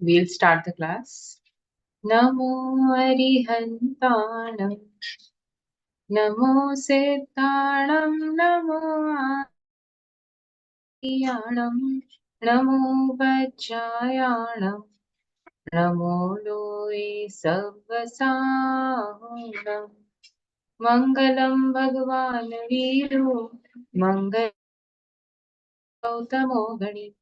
We'll start the class. Namo Arihantanam, Namo Siddhanam, Namo Ariyanam, Namo Vajjayanam, Namo Loe Savvasanam. Mangalam Bhagwan Viru, Mangalam Gautamo Gani,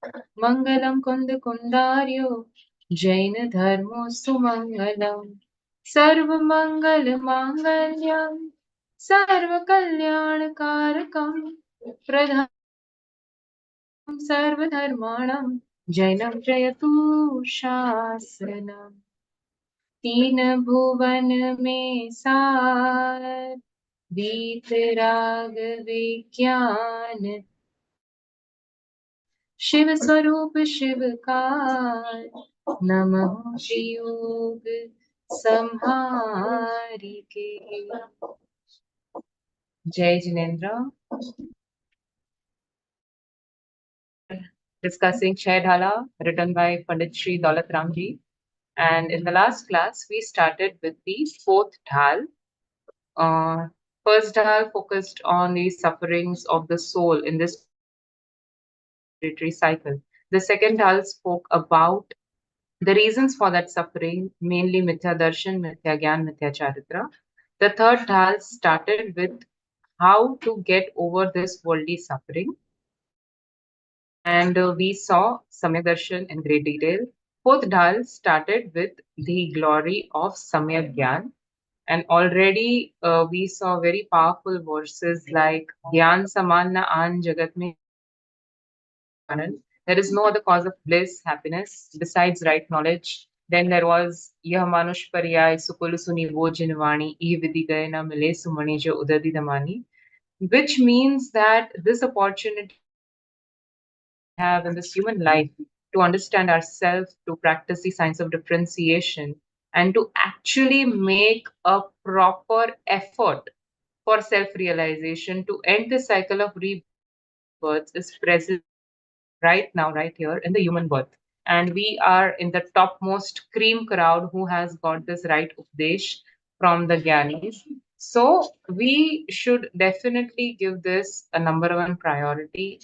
Mangalam Kunda Kundaryo, Jaina Dharmo Sumangalam. Sarvamangala Mangalyam, Sarvakalyanakarakam, Pradhanam Sarvadharmanam, Jainam Jayatu Shasranam. तीन भुवन में सार वीतराग विज्ञान शिव स्वरूप शिवकार नमः योग संहारी के जय Jinendra discussing Chhah Dhala written by Pandit Shri Daulat Ramji. And in the last class, we started with the fourth Dhal. First Dhal focused on the sufferings of the soul in this respiratory cycle. The second Dhal spoke about the reasons for that suffering, mainly Mithya Darshan, Mithya Gyan, Mithya Charitra. The third Dhal started with how to get over this worldly suffering. And we saw Samyak Darshan in great detail. Fourth Dhal started with the glory of Samyak Gyan. And already we saw very powerful verses like Gyan Saman na An Jagat Mein. There is no other cause of bliss, happiness besides right knowledge. Then there was Yah Manush Paryay Sukul Suni Wo Jinvani E Vidhi Gaye Na Mile Sumani Jo Udadi Damani, which means that this opportunity we have in this human life to understand ourselves, to practice the science of differentiation, and to actually make a proper effort for self-realization to end the cycle of rebirths is present right now, right here in the human birth. And we are in the topmost cream crowd who has got this right updesh from the Gyanis. So we should definitely give this a number one priority,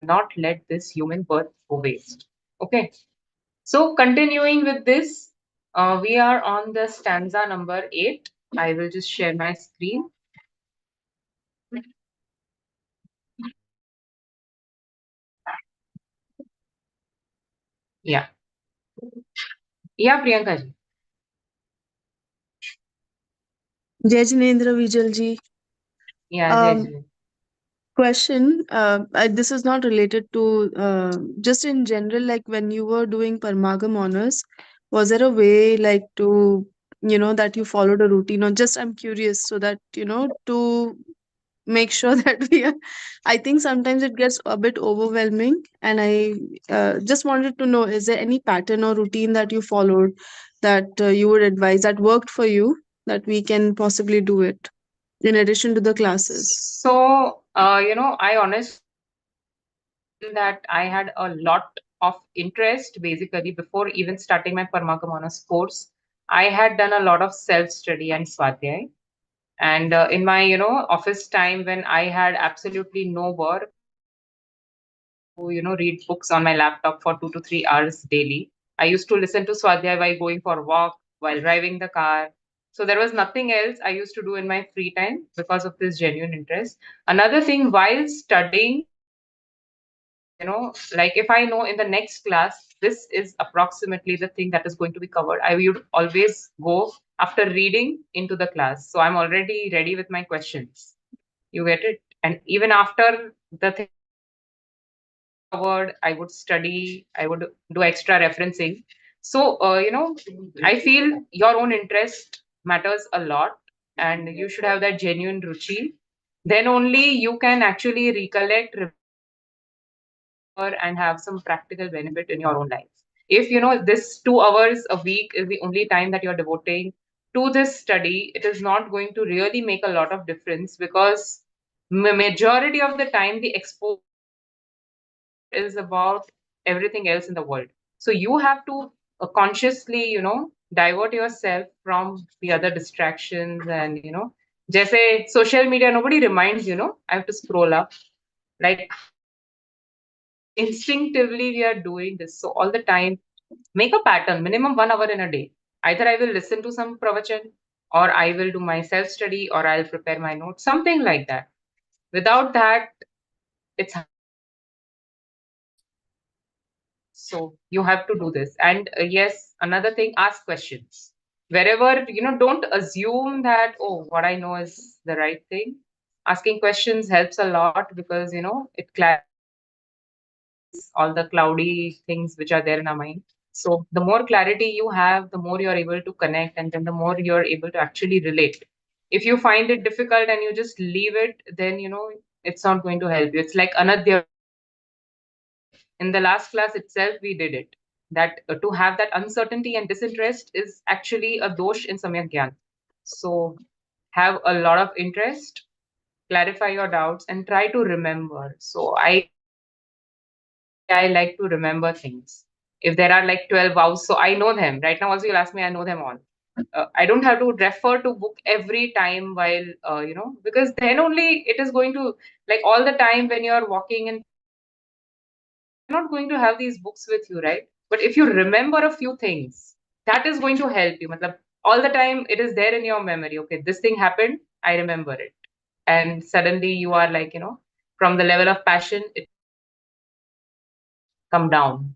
not let this human birth go waste. Okay. So continuing with this, we are on the stanza number 8. I will just share my screen. Yeah. Yeah, Priyanka ji. Jai Jinendra Vijal ji. Yeah, Jai Ji. Question. This is not related to just in general, like when you were doing Parmagam honors, was there a way like to, that you followed a routine, or just I'm curious so that, to make sure that I think sometimes it gets a bit overwhelming, and I just wanted to know, is there any pattern or routine that you followed that you would advise that worked for you, that we can possibly do it in addition to the classes? So, I honestly feel that I had a lot of interest basically before even starting my Paramagamana's course. I had done a lot of self-study and Swadhyay. And in my, office time when I had absolutely no work, read books on my laptop for 2 to 3 hours daily. I used to listen to Swadhyay while going for a walk, while driving the car. So there was nothing else I used to do in my free time because of this genuine interest. Another thing, while studying, like if I know in the next class, this is approximately the thing that is going to be covered, I would always go after reading into the class. So I'm already ready with my questions. You get it? And even after the thing covered, I would study, I would do extra referencing. So, I feel your own interest matters a lot, and you should have that genuine ruchi. Then only you can actually recollect and have some practical benefit in your own life. If this 2 hours a week is the only time that you're devoting to this study, it is not going to really make a lot of difference because majority of the time the exposure is about everything else in the world. So you have to consciously, divert yourself from the other distractions. And just say social media, nobody reminds, I have to scroll up. Like instinctively we are doing this. So all the time, make a pattern, minimum 1 hour in a day. Either I will listen to some pravachan, or I will do my self study, or I'll prepare my notes, something like that. Without that, it's so you have to do this. And yes, another thing, ask questions. Wherever, don't assume that, oh, what I know is the right thing. Asking questions helps a lot because, it clarifies all the cloudy things which are there in our mind. So the more clarity you have, the more you're able to connect, and then the more you're able to actually relate. If you find it difficult and you just leave it, then it's not going to help you. It's like another in the last class itself we did it, that to have that uncertainty and disinterest is actually a dosh in samyak gyan. So have a lot of interest, clarify your doubts, and try to remember. So I like to remember things. If there are like 12 vows, so I know them. Right now, also you'll ask me, I know them all. I don't have to refer to book every time while, because then only it is going to, like all the time when you're walking and you're not going to have these books with you, right? But if you remember a few things, that is going to help you. Matlab, all the time it is there in your memory. Okay, this thing happened, I remember it. And suddenly you are like, from the level of passion, it come down.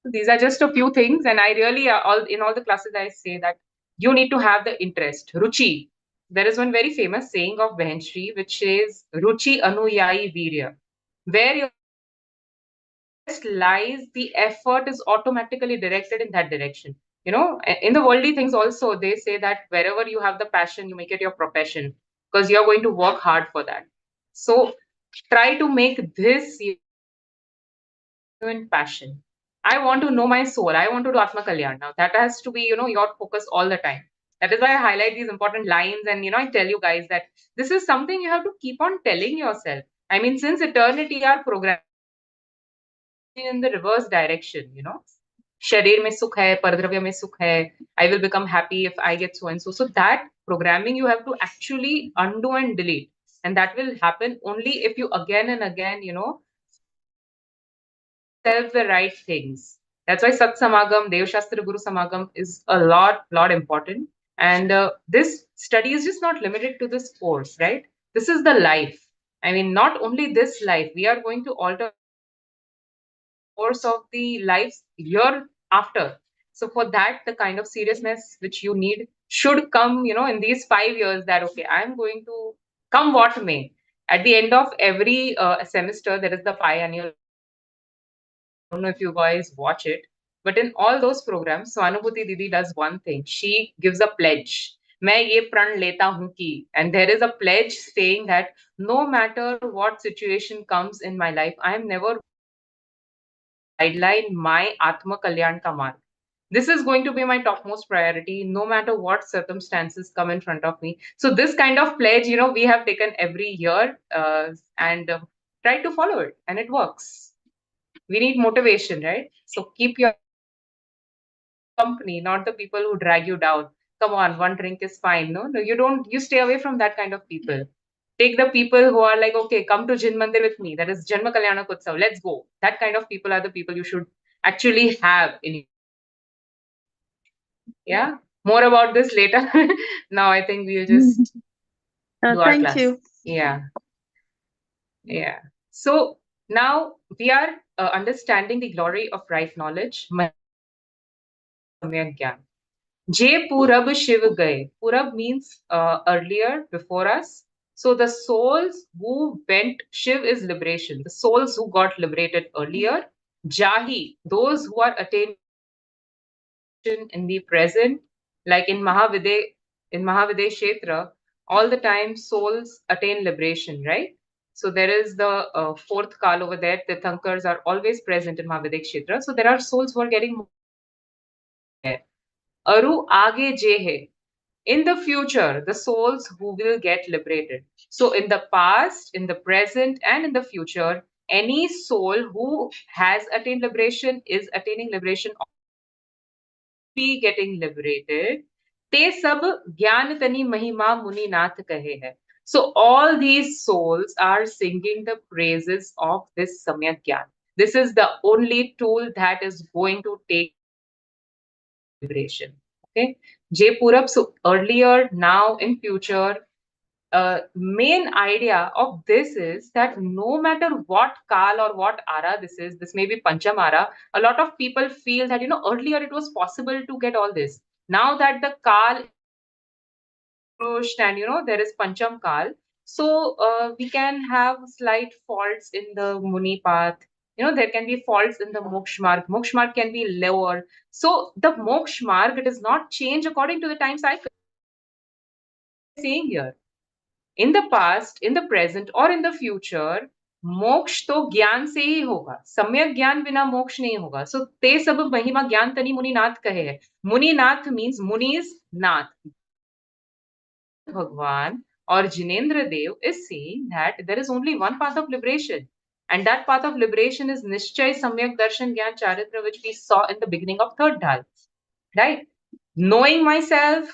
So these are just a few things, and I really all in all the classes I say that you need to have the interest, ruchi. There is one very famous saying of Behenshri which says ruchi anuyayi virya, where your interest lies, the effort is automatically directed in that direction. In the worldly things also they say that wherever you have the passion, you make it your profession because you're going to work hard for that. So try to make this genuine passion. I want to know my soul. I want to do Atma Kalyan. Now that has to be, your focus all the time. That is why I highlight these important lines, and I tell you guys that this is something you have to keep on telling yourself. I mean, since eternity, our program in the reverse direction, Sharir mein sukh hai, paradravya mein sukh hai. I will become happy if I get so and so. So that programming you have to actually undo and delete. And that will happen only if you again and again, self the right things. That's why Sat Samagam, Dev Shastra Guru Samagam is a lot important. And this study is just not limited to this course, right? This is the life. I mean, not only this life, we are going to alter course of the lives year after. So for that, the kind of seriousness which you need should come, in these 5 years that, okay, I'm going to come what may. At the end of every semester, there is the biannual. I don't know if you guys watch it, but in all those programs, Swanubhuti Didi does one thing. She gives a pledge. मैं ये प्रण लेता हूँ कि, and there is a pledge saying that no matter what situation comes in my life, I am never sideline my Atma Kalyan ka mark. This is going to be my topmost priority, no matter what circumstances come in front of me. So this kind of pledge, we have taken every year and try to follow it, and it works. We need motivation, right? So keep your company, not the people who drag you down. Come on, one drink is fine. No, you don't. You stay away from that kind of people. Take the people who are like, okay, come to Jin Mandir with me. That is Janma Kalyana Kutsav. Let's go. That kind of people are the people you should actually have in. Yeah. More about this later. Now I think we'll just do our Thank class. you. Yeah. Yeah. So now we are understanding the glory of right knowledge. Samyak Gyan. Je Purab Shiv Gaye. Purab means earlier, before us. So the souls who went, Shiv is liberation. The souls who got liberated earlier. Jahi, those who are attained in the present, like in Mahavidya Kshetra, all the time souls attain liberation, right? So there is the fourth kal over there. The Thankars are always present in Mahavidya Kshetra. So there are souls who are getting there. Aru Age Je Hai. In the future, the souls who will get liberated. So in the past, in the present, and in the future, any soul who has attained liberation, is attaining liberation, be getting liberated, te sab gyan tani mahima muni nath kahe hai. So all these souls are singing the praises of this samyak gyan. This is the only tool that is going to take liberation. Okay, J Purab. So earlier, now, in future, main idea of this is that no matter what kal or what ara this may be pancham ara. A lot of people feel that earlier it was possible to get all this. Now that the kal pushed and there is pancham kal, so we can have slight faults in the muni path. There can be faults in the moksha marg. Moksha marg can be lower. So the moksha marg, it does not change according to the time cycle. Saying here, in the past, in the present, or in the future, मोक्ष तो ज्ञान से ही होगा. सम्यक ज्ञान बिना मोक्ष नहीं होगा. So ते सब महिमा ज्ञान तनि मुनिनाथ कहे है. Muninath means Muni's nath. Bhagwan or Jinendra Dev is saying that there is only one path of liberation, and that path of liberation is Nishchay Samyak Darshan Gyan Charitra, which we saw in the beginning of third Dhal. Right? Knowing myself,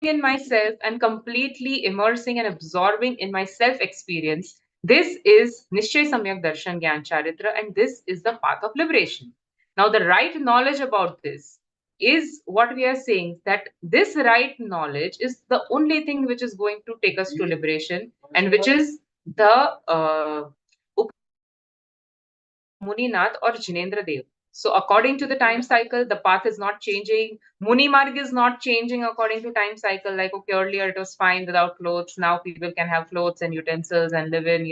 in myself, and completely immersing and absorbing in my self experience. This is Nishchay Samyak Darshan Gyan Charitra, and this is the path of liberation. Now, the right knowledge about this is what we are saying, that this right knowledge is the only thing which is going to take us to liberation, and which is the Muninath or Jinendra Dev. So according to the time cycle, the path is not changing. Muni Marg is not changing according to time cycle. Like, okay, earlier it was fine without clothes. Now people can have clothes and utensils and live in,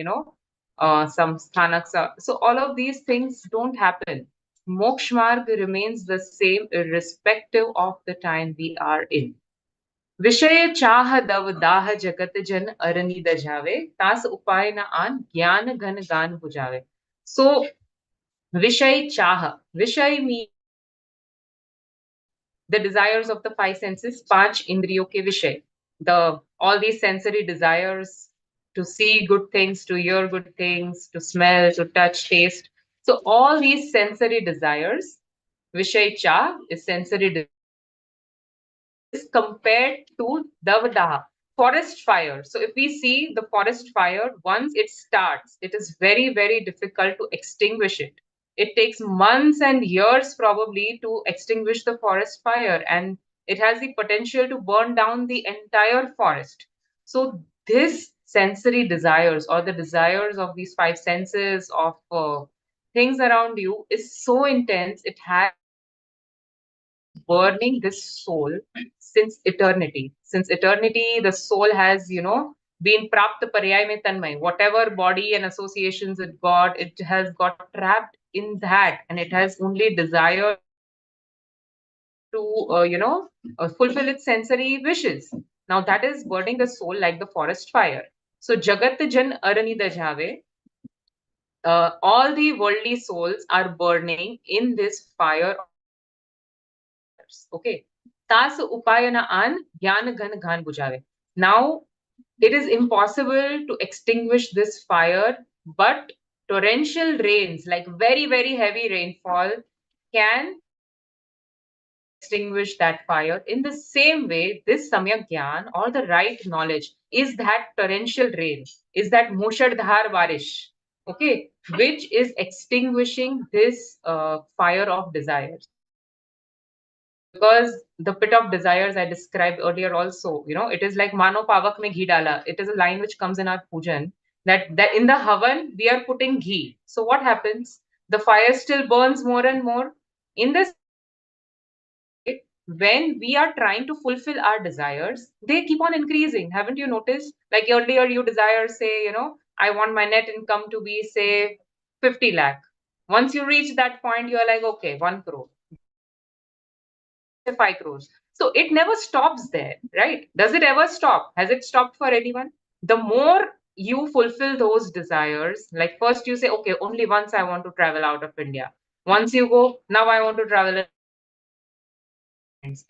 some sthanaks. So all of these things don't happen. Moksha Marg remains the same irrespective of the time we are in. विषय चाह दव दाह जगत जन अरनी दजावे तास उपाय न आन ज्ञान घन गान बुझावे. So Vishay Chaha. Vishay means the desires of the five senses, Panch Indriyo ke Vishay. All these sensory desires to see good things, to hear good things, to smell, to touch, taste. So all these sensory desires, Vishay Cha is sensory desire, is compared to Davdaha, forest fire. So if we see the forest fire, once it starts, it is very, very difficult to extinguish it. It takes months and years probably to extinguish the forest fire, and it has the potential to burn down the entire forest. So this sensory desires, or the desires of these five senses of things around you, is so intense. It has burning this soul since eternity. Since eternity, the soul has, been prapt paryay mein tanmay. Whatever body and associations it has got trapped in that, and it has only desire to, fulfill its sensory wishes. Now that is burning the soul like the forest fire. So Jagat Jan Arani Dajave, all the worldly souls are burning in this fire. Okay. Tas upayana an jnana ghan ghan bujave. Now, it is impossible to extinguish this fire, but torrential rains, like very, very heavy rainfall, can extinguish that fire. In the same way, this samyak gyan, or the right knowledge, is that torrential rain, is that mushardhar barish, okay, which is extinguishing this fire of desires. Because the pit of desires I described earlier also, it is like mano pavak mein ghee dala. It is a line which comes in our pujan, that in the havan we are putting ghee. So what happens? The fire still burns more and more. In this, when we are trying to fulfill our desires, they keep on increasing. Haven't you noticed? Like earlier you desire, say, I want my net income to be, say, 50 lakh. Once you reach that point, you're like, okay, 1 crore. 5 crores. So it never stops there, right? Does it ever stop? Has it stopped for anyone? The more you fulfill those desires, like first you say, okay, only once I want to travel out of India. Once you go, now I want to travel,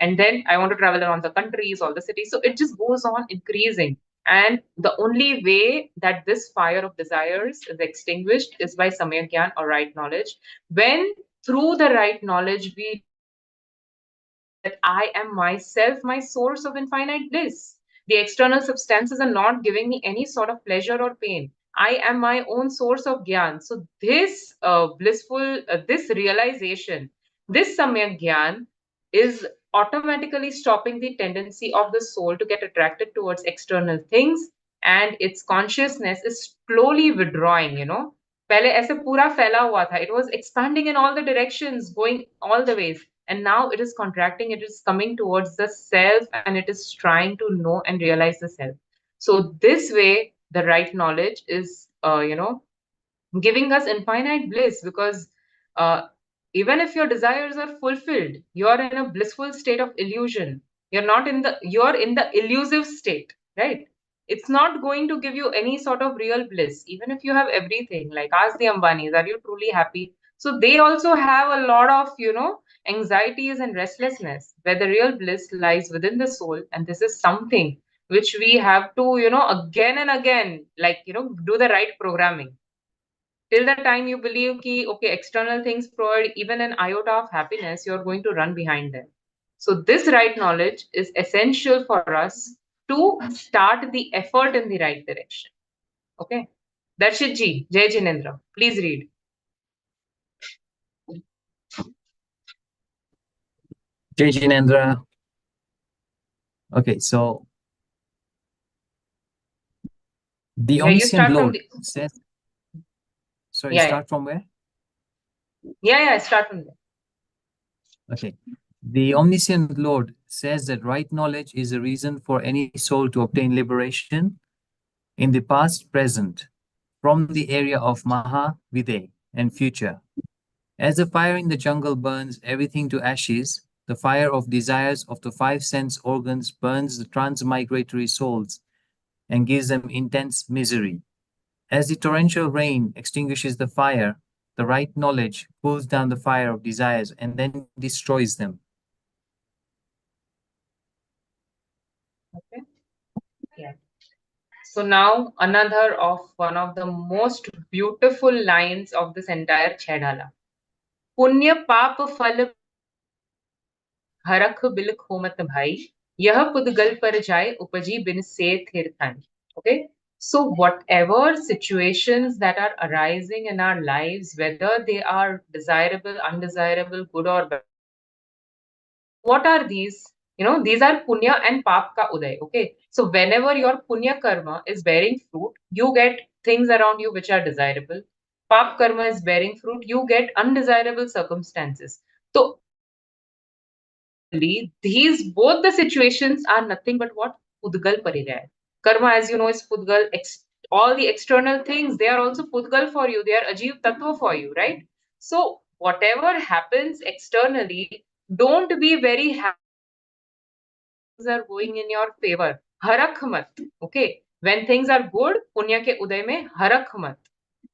and then I want to travel around the countries, all the cities. So it just goes on increasing. And the only way that this fire of desires is extinguished is by samyak gyan or right knowledge. When through the right knowledge we that I am myself my source of infinite bliss. The external substances are not giving me any sort of pleasure or pain. I am my own source of gyan. So this this realization, this samyak gyan is automatically stopping the tendency of the soul to get attracted towards external things, and its consciousness is slowly withdrawing, पहले ऐसे पूरा फैला हुआ था. It was expanding in all the directions, going all the ways. And now it is contracting, it is coming towards the self, and it is trying to know and realize the self. So this way, the right knowledge is, giving us infinite bliss, because uh, even if your desires are fulfilled, you are in a blissful state of illusion. You're in the elusive state, right? It's not going to give you any sort of real bliss, even if you have everything. Like, ask the Ambanis, are you truly happy? So they also have a lot of, anxieties and restlessness, where the real bliss lies within the soul. And this is something which we have to, again and again, like, do the right programming. Till the time you believe ki okay, external things provide even an iota of happiness, you're going to run behind them. So this right knowledge is essential for us to start the effort in the right direction. Okay, Darshit ji, Jai Jinendra, please read. Jai Jinendra. Okay, so the Yeah, you omniscient start from Lord the says, sorry, start from where? Yeah, start from there. Okay. The omniscient Lord says that right knowledge is a reason for any soul to obtain liberation in the past, present, from the area of Maha, Viday, and future. As the fire in the jungle burns everything to ashes, the fire of desires of the five sense organs burns the transmigratory souls and gives them intense misery. As the torrential rain extinguishes the fire, the right knowledge cools down the fire of desires and then destroys them. Okay. Yeah. So now another of one of the most beautiful lines of this entire Chhah. Punya paap phal हरख बिलख होमत भाई यह पुद्गल पर जाए उपजी बिन से थिर थन. Okay, so whatever situations that are arising in our lives, whether they are desirable, undesirable, good or bad, what are these? These are punya and pap ka uday. Okay, so whenever your punya karma is bearing fruit, you get things around you which are desirable. Pap karma is bearing fruit, you get undesirable circumstances. So these both the situations are nothing but what? Pudgal Pariray. Karma, as you know, is Pudgal. All the external things, they are also Pudgal for you. They are Ajiv Tattva for you, right? So whatever happens externally, don't be very happy things are going in your favor. Harakh mat. Okay. When things are good, Punya ke uday mein harakh mat.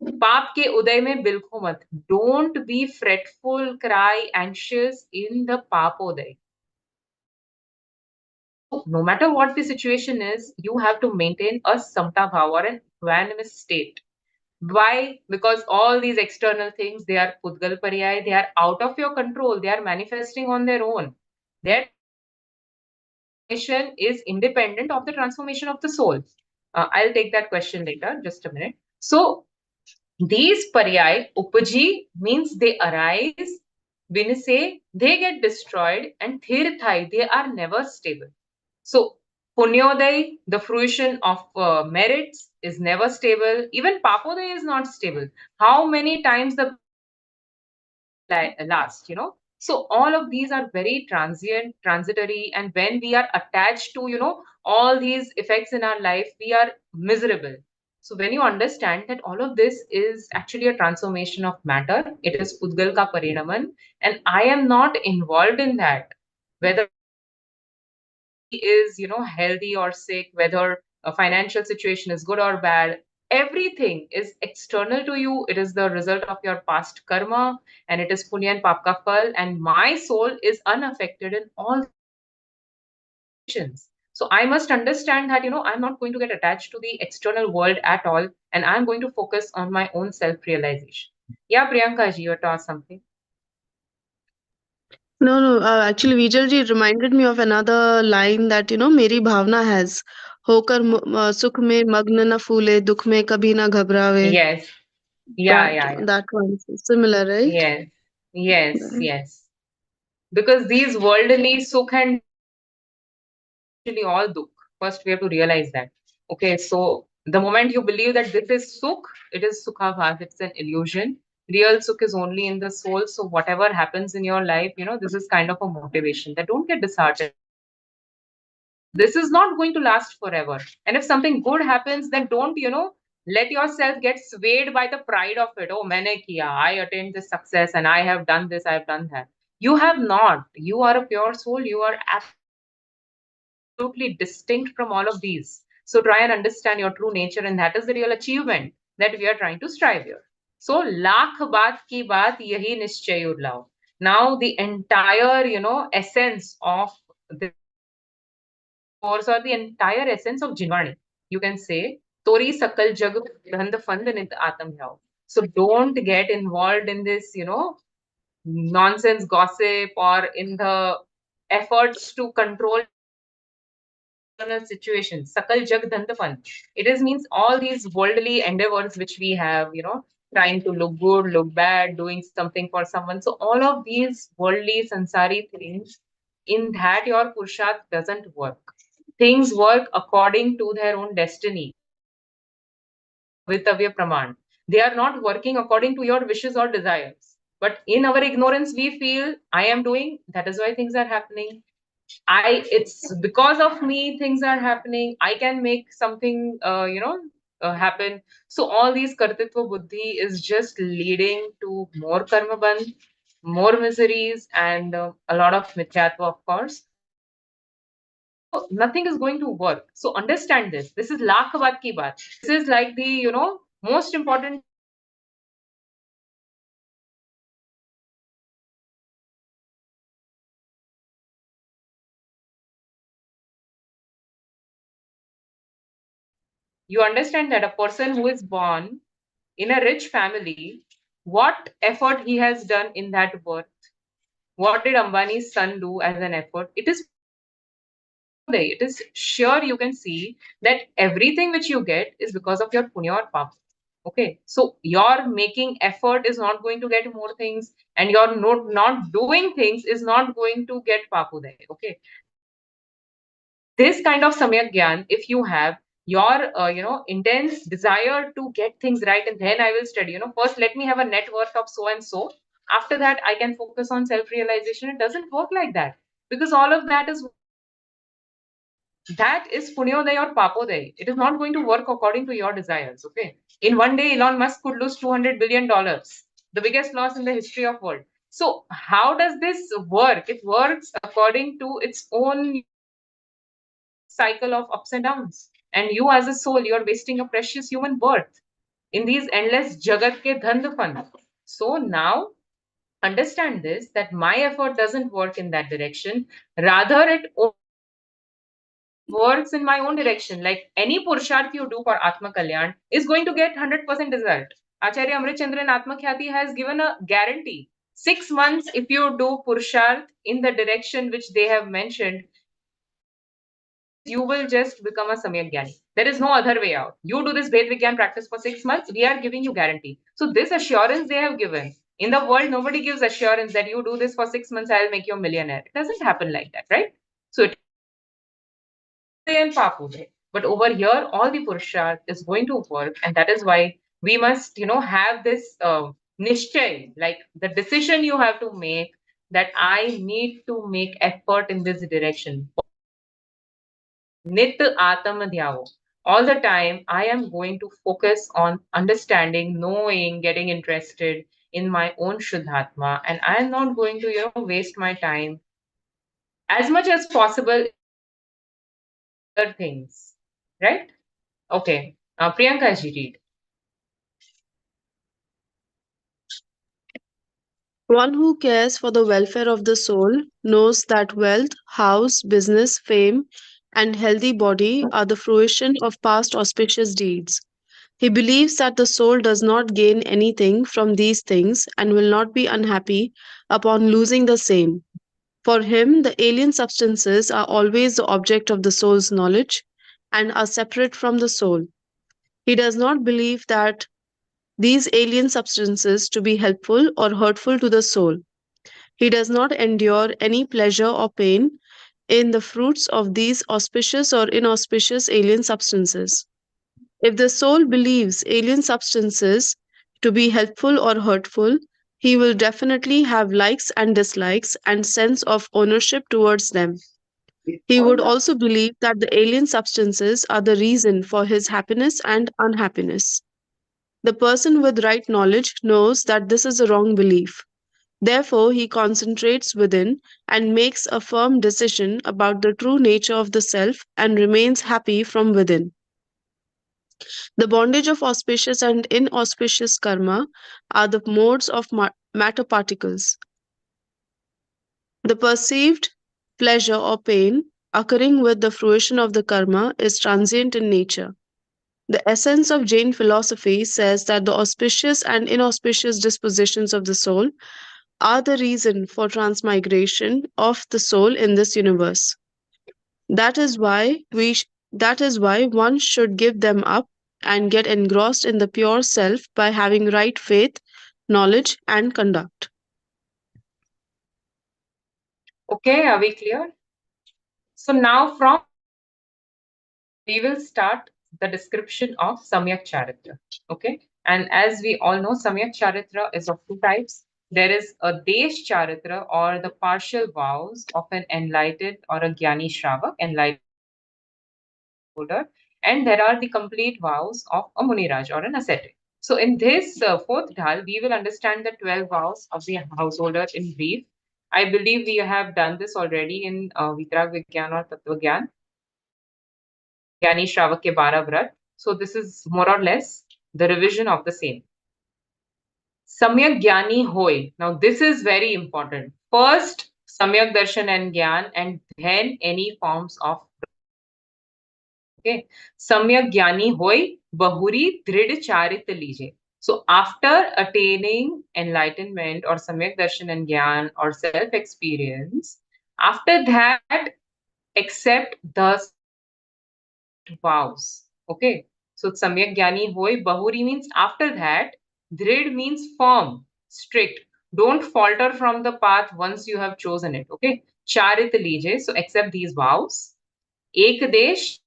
Paap ke uday mein bilkho mat. Don't be fretful, cry, anxious in the papoday. No matter what the situation is, you have to maintain a samta bhava or an equanimous state. Why? Because all these external things, they are pudgal pariyay, they are out of your control, they are manifesting on their own. Their transformation is independent of the transformation of the soul. I'll take that question later, just a minute. So these pariyay, upaji means they arise, vinise, they get destroyed, and thirthai, they are never stable. So Punyoday, the fruition of merits, is never stable. Even Papoday is not stable. How many times the last, So all of these are very transient, transitory, and when we are attached to, all these effects in our life, we are miserable. So when you understand that all of this is actually a transformation of matter, it is Udgal ka parinaman, and I am not involved in that. Whether is healthy or sick, whether a financial situation is good or bad, everything is external to you. It is the result of your past karma, and it is punya and papka phal, and my soul is unaffected in all situations. So I must understand that, I'm not going to get attached to the external world at all, and I'm going to focus on my own self-realization. Yeah, Priyanka ji, you to ask something. No, no. Actually, Vijay ji reminded me of another line that मेरी भावना has होकर सुख में मग्न न फूले दुख में कभी ना घबरावे. Yes. Yeah, That yeah, yeah. that one is similar, right? Yes. Yes, Yeah. yes. Because these worldly sukh and actually all dukh. First, we have to realize that. Okay, so the moment you believe that this is sukh, it is sukhabhas, it's an illusion. Real sukh is only in the soul. So whatever happens in your life, this is kind of a motivation that don't get disheartened. This is not going to last forever. And if something good happens, then don't, let yourself get swayed by the pride of it. Oh, maine kiya, I attained this success and I have done this, I have done that. You have not. You are a pure soul. You are absolutely distinct from all of these. So try and understand your true nature, and that is the real achievement that we are trying to strive here. So lakh baat ki baat yahi nischay urlao. Now the entire, essence of this course, or the entire essence of Jinvani, you can say, Tori sakal jag dhand fand nit atam bhyao. So don't get involved in this, nonsense gossip or in the efforts to control situation. Sakal jag dhantapan. It is means all these worldly endeavors which we have, trying to look good, look bad, doing something for someone. So all of these worldly sansari things, in that your purusharth doesn't work. Things work according to their own destiny. Vitavya Praman. They are not working according to your wishes or desires. But in our ignorance, we feel I am doing, that is why things are happening. It's because of me things are happening. I can make something happen. So all these kartitva buddhi is just leading to more karma bandh, more miseries, and a lot of mithyatva, of course. So nothing is going to work. So understand this. This is lakh baat ki baat. This is like the most important. You understand that a person who is born in a rich family, what effort he has done in that birth. What did Ambani's son do as an effort? It is sure you can see that everything which you get is because of your punya or papa. Okay, so your making effort is not going to get more things, and your not doing things is not going to get papuday. Okay, this kind of samyak gyan, if you have your intense desire to get things right, and then I will study. First let me have a net worth of so and so. After that, I can focus on self realization. It doesn't work like that, because all of that is punyoday or papoday. It is not going to work according to your desires. Okay. In one day, Elon Musk could lose $200 billion, the biggest loss in the history of world. So how does this work? It works according to its own cycle of ups and downs. And you as a soul, you're wasting a precious human birth in these endless jagat ke dhand fund. So now understand this, that my effort doesn't work in that direction. Rather, it works in my own direction. Like any purusharth you do for Atma Kalyan is going to get 100% result. Acharya Amritchandran Atma Khyati has given a guarantee. 6 months, if you do purusharth in the direction which they have mentioned, you will just become a Samyak Gyani. There is no other way out. You do this Ved Vigyan practice for 6 months, we are giving you guarantee. So this assurance they have given. In the world, nobody gives assurance that you do this for 6 months, I'll make you a millionaire. It doesn't happen like that, right? So it and Papude. But over here, all the Purusharth is going to work, and that is why we must, have this nischay, like the decision you have to make, that I need to make effort in this direction. Nit Atam Dhyao. All the time, I am going to focus on understanding, knowing, getting interested in my own Shuddhatma, and I am not going to, waste my time as much as possible other things. Right? Okay. Priyanka ji, read. One who cares for the welfare of the soul knows that wealth, house, business, fame, and healthy body are the fruition of past auspicious deeds. He believes that the soul does not gain anything from these things and will not be unhappy upon losing the same. For him, the alien substances are always the object of the soul's knowledge and are separate from the soul. He does not believe that these alien substances to be helpful or hurtful to the soul. He does not endure any pleasure or pain in the fruits of these auspicious or inauspicious alien substances. If the soul believes alien substances to be helpful or hurtful, he will definitely have likes and dislikes and sense of ownership towards them. He would also believe that the alien substances are the reason for his happiness and unhappiness. The person with right knowledge knows that this is a wrong belief. Therefore, he concentrates within and makes a firm decision about the true nature of the self and remains happy from within. The bondage of auspicious and inauspicious karma are the modes of matter particles. The perceived pleasure or pain occurring with the fruition of the karma is transient in nature. The essence of Jain philosophy says that the auspicious and inauspicious dispositions of the soul are the reason for transmigration of the soul in this universe. That is why one should give them up and get engrossed in the pure self by having right faith, knowledge, and conduct. Okay, are we clear? So now from we will start the description of Samyak Charitra. Okay, and as we all know, Samyak Charitra is of two types. There is a Desh Charitra, or the partial vows of an enlightened or a Jnani Shravak, enlightened holder, and there are the complete vows of a Muniraj or an ascetic. So in this fourth Dhal, we will understand the 12 vows of the householder in brief. I believe we have done this already in Vitrag Vigyan or Tattva Gyan. Jnani Shravak ke 12 Vrat. So this is more or less the revision of the same. Samyak Jnani Hoy. Now this is very important. First, Samyak Darshan and Gyan, and then any forms of. Okay. Samyak Jnani Hoy, Bahuri Drid Charit Lije. So after attaining enlightenment or Samyak Darshan and Gyan or self-experience, after that, accept the vows. Okay. So Samyak Jnani Hoy, Bahuri means after that, Drid means firm, strict. Don't falter from the path once you have chosen it. Okay. Charit Lije. So accept these vows. Ek Desh,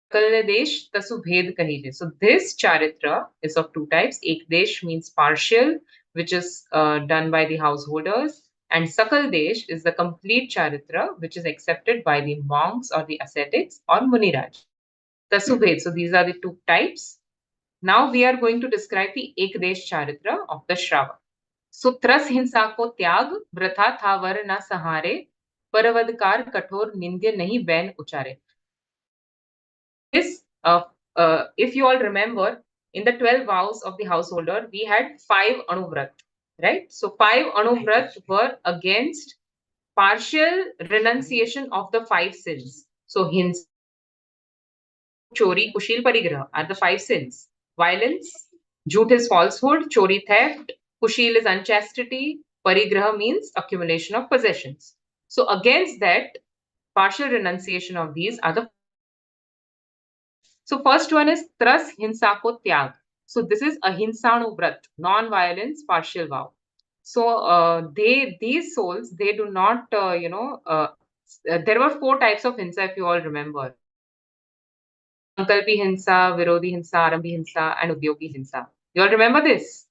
Desh, Tasu Bhed Kahije. So this charitra is of two types. Ekdesh means partial, which is done by the householders, and Sakal Desh is the complete charitra, which is accepted by the monks or the ascetics or Muniraj. Tasu Bhed. So these are the two types. Now we are going to describe the Ekdesh charitra of the Shrava. So त्रस हिंसा को त्याग, वृथा था वर न सहारे, परवदकार कठोर निंद्य नहीं ban उचारे. This, if you all remember, in the 12 vows of the householder, we had 5 Anuvrat, right? So 5 Anuvrat were against partial renunciation of the 5 sins. So Hinsa, Chori, Kushil, Parigraha are the 5 sins. Violence, Jhoot is falsehood, Chori theft, Kushil is unchastity, Parigraha means accumulation of possessions. So against that, partial renunciation of these are the. So first one is Tras Hinsa Ko Tyag. So this is Ahinsanu Vrat, non-violence partial vow. So these souls, they do not, there were 4 types of Hinsa, if you all remember. Sankalpi Hinsa, Virodhi Hinsa, Arambhi Hinsa, and Udyogi Hinsa. You all remember this?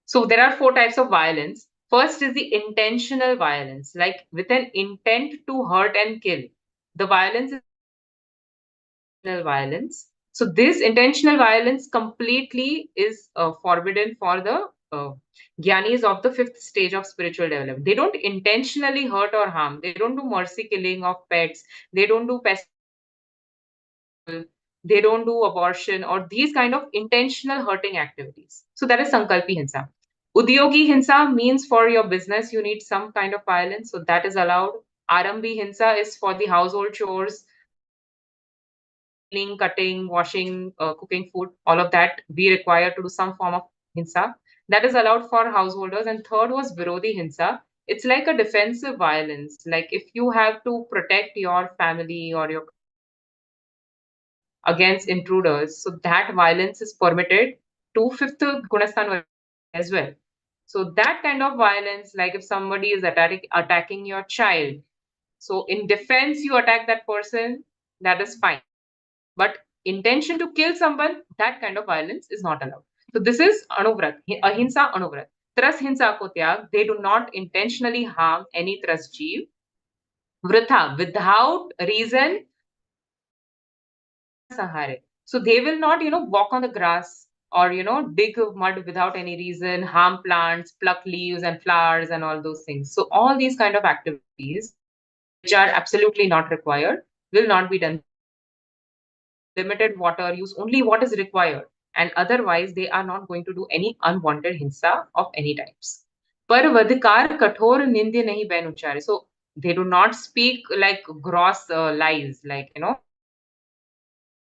So there are 4 types of violence. First is the intentional violence, like with an intent to hurt and kill. The violence is violence. So this intentional violence completely is forbidden for the Gyanis of the 5th stage of spiritual development. They don't intentionally hurt or harm. They don't do mercy killing of pets. They don't do pest. They don't do abortion or these kind of intentional hurting activities. So that is Sankalpi Hinsa. Udyogi Hinsa means for your business, you need some kind of violence. So that is allowed. Arambi hinsa is for the household chores, cleaning, cutting, washing, cooking food, all of that we require to do some form of hinsa. That is allowed for householders. And third was Virodhi hinsa. It's like a defensive violence. Like if you have to protect your family or your against intruders, so that violence is permitted. 2/5 Gunastan as well. So that kind of violence, like if somebody is attacking your child, so in defense you attack that person, that is fine. But intention to kill someone, that kind of violence is not allowed. So this is anuvrat, ahimsa anuvrat. Tras hinsa ko tyag, they do not intentionally harm any tras jeev. Vritha, without reason, sahare. So they will not, walk on the grass or, dig mud without any reason, harm plants, pluck leaves and flowers and all those things. So all these kind of activities, which are absolutely not required, will not be done. Limited water use, only what is required. And otherwise, they are not going to do any unwanted hinsa of any types. Par vadhikar kathor nindya nahi bain uchare. So they do not speak like gross lies, like,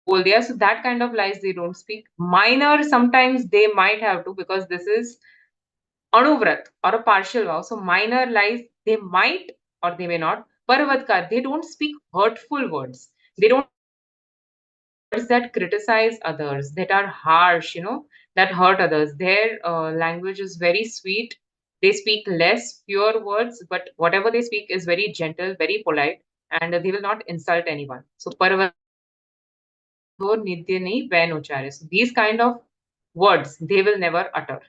so that kind of lies they don't speak. Minor, sometimes they might have to, because this is anuvrat or a partial vow. So minor lies they might or they may not. Parvatkar, they don't speak hurtful words. They don't words that criticize others, that are harsh, that hurt others. Their language is very sweet. They speak less pure words, but whatever they speak is very gentle, very polite, and they will not insult anyone. So nitya nahi vain uchare. So these kind of words they will never utter.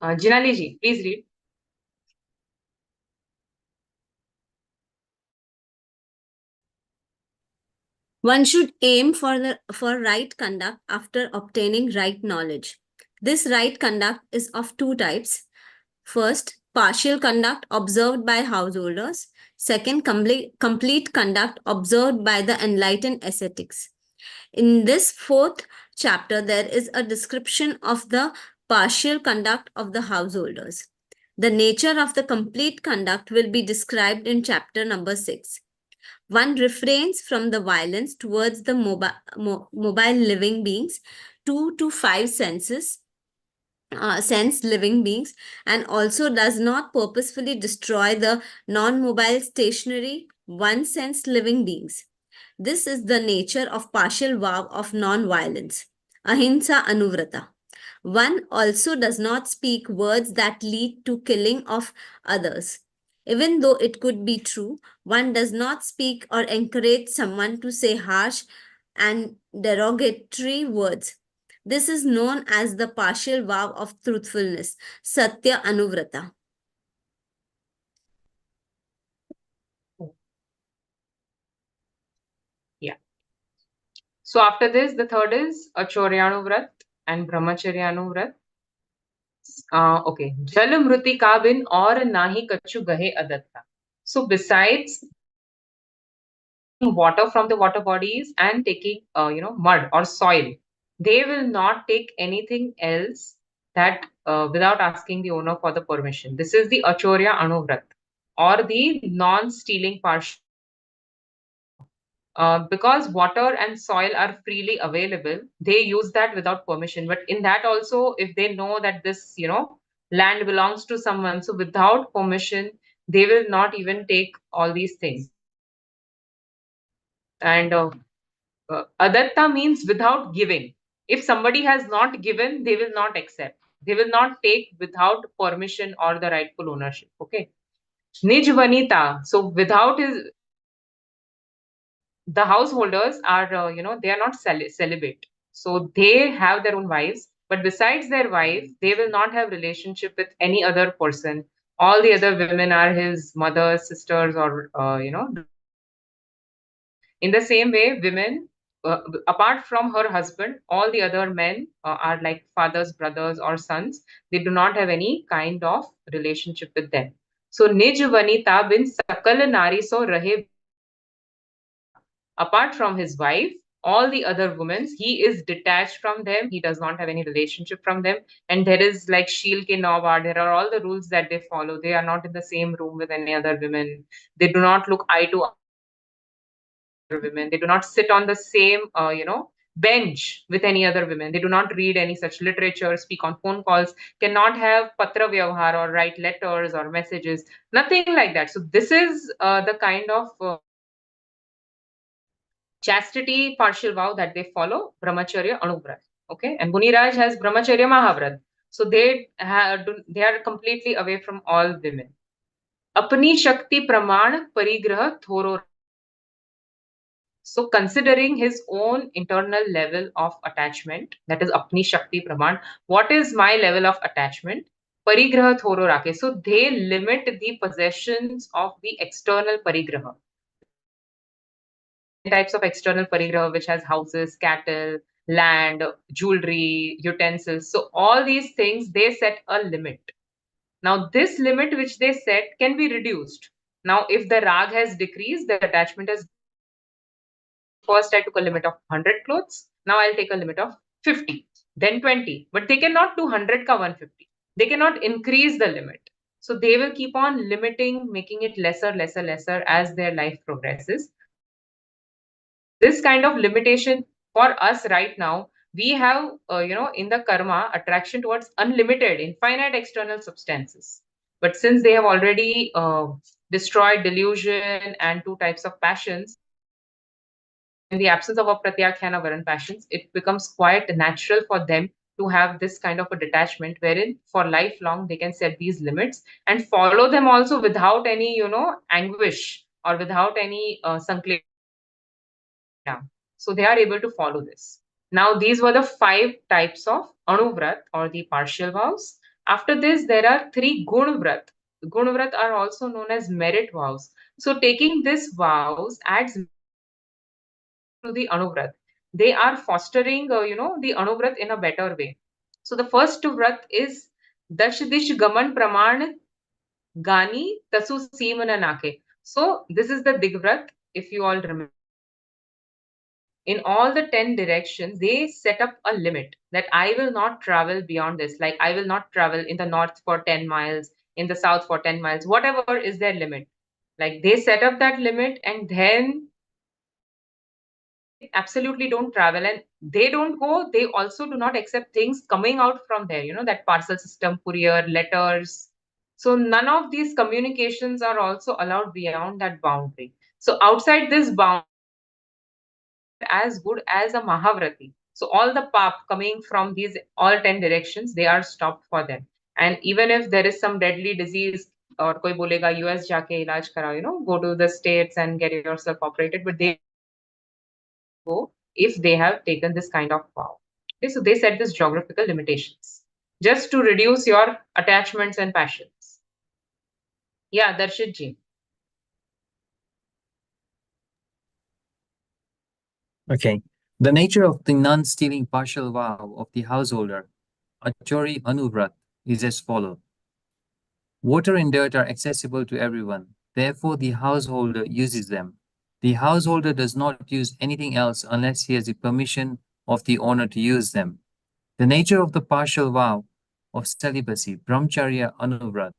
Jinali ji, please read. One should aim for right conduct after obtaining right knowledge. This right conduct is of two types. First, partial conduct observed by householders. Second, complete conduct observed by the enlightened ascetics. In this fourth chapter, there is a description of the partial conduct of the householders. The nature of the complete conduct will be described in chapter number 6. One refrains from the violence towards the mobile living beings, 2 to 5 sense living beings, and also does not purposefully destroy the non-mobile stationary 1 sense living beings. This is the nature of partial vow of non-violence, ahimsa anuvrata. One also does not speak words that lead to killing of others. Even though it could be true, one does not speak or encourage someone to say harsh and derogatory words. This is known as the partial vow of truthfulness, Satya Anuvrata. Yeah. So after this, the third is Achoryanu Vrat and Brahmacharyanu Vrat. Okay. Jal mruti ka bin aur nahi kachu gahe adatta. So besides water from the water bodies and taking, mud or soil, they will not take anything else that without asking the owner for the permission. This is the Achorya Anuvrat or the non-stealing partial. Because water and soil are freely available, they use that without permission. But in that also, if they know that this, land belongs to someone, so without permission, they will not even take all these things. And adatta means without giving. If somebody has not given, they will not accept. They will not take without permission or the rightful ownership. Okay. Nij vanita. So without his, the householders are, they are not celibate. So they have their own wives. But besides their wife, they will not have relationship with any other person. All the other women are his mothers, sisters, or, in the same way, women, apart from her husband, all the other men are like fathers, brothers, or sons. They do not have any kind of relationship with them. So, Nij Vanita bin Sakal Nari so Rahe, apart from his wife, all the other women. He is detached from them. He does not have any relationship from them. And there is like Sheel ke Nawa, there are all the rules that they follow. They are not in the same room with any other women. They do not look eye to eye with women. They do not sit on the same, bench with any other women. They do not read any such literature, speak on phone calls, cannot have patra vyavhar or write letters or messages, nothing like that. So this is the kind of chastity partial vow that they follow, brahmacharya anuvrat. Okay, and Muniraj has brahmacharya mahavrat. So they are completely away from all women. Apni shakti praman parigrah thoro. So considering his own internal level of attachment, that is apni shakti praman, what is my level of attachment? Parigraha thoro rake. So they limit the possessions of the external parigraha. Types of external parigraha, which has houses, cattle, land, jewelry, utensils. So all these things, they set a limit. Now this limit which they set can be reduced. Now if the rag has decreased, the attachment has. First, I took a limit of 100 clothes. Now I'll take a limit of 50, then 20. But they cannot do 100 ka 150. They cannot increase the limit. So they will keep on limiting, making it lesser, lesser, lesser as their life progresses. This kind of limitation for us right now, we have, in the karma, attraction towards unlimited, infinite external substances. But since they have already destroyed delusion and two types of passions, in the absence of apratyakhana varan passions, it becomes quite natural for them to have this kind of a detachment wherein for lifelong they can set these limits and follow them also without any, anguish or without any sanklesham. So they are able to follow this. Now, these were the 5 types of anuvrat or the partial vows. After this, there are 3 gunvrat. Gunvrat are also known as merit vows. So taking these vows adds to the anuvrat. They are fostering, the anuvrat in a better way. So the first vrat is Dashdish Gaman Praman Gani Tasu Simana Nake. So this is the Digvrat, if you all remember. In all the 10 directions, they set up a limit that I will not travel beyond this. Like I will not travel in the north for 10 miles, in the south for 10 miles, whatever is their limit. Like they set up that limit and then absolutely don't travel, and they don't go, they also do not accept things coming out from there, that parcel system, courier, letters. So none of these communications are also allowed beyond that boundary. So outside this boundary, as good as a mahavrati. So all the pap coming from these all 10 directions, they are stopped for them. And even if there is some deadly disease, or koi bolega US jaake ilaj karao, go to the states and get yourself operated, but they go if they have taken this kind of vow. Okay, so they set this geographical limitations just to reduce your attachments and passions. Yeah, Darshit ji. Okay. The nature of the non-stealing partial vow of the householder, Achori Anuvrat, is as follows. Water and dirt are accessible to everyone. Therefore, the householder uses them. The householder does not use anything else unless he has the permission of the owner to use them. The nature of the partial vow of celibacy, Brahmacharya Anuvrat,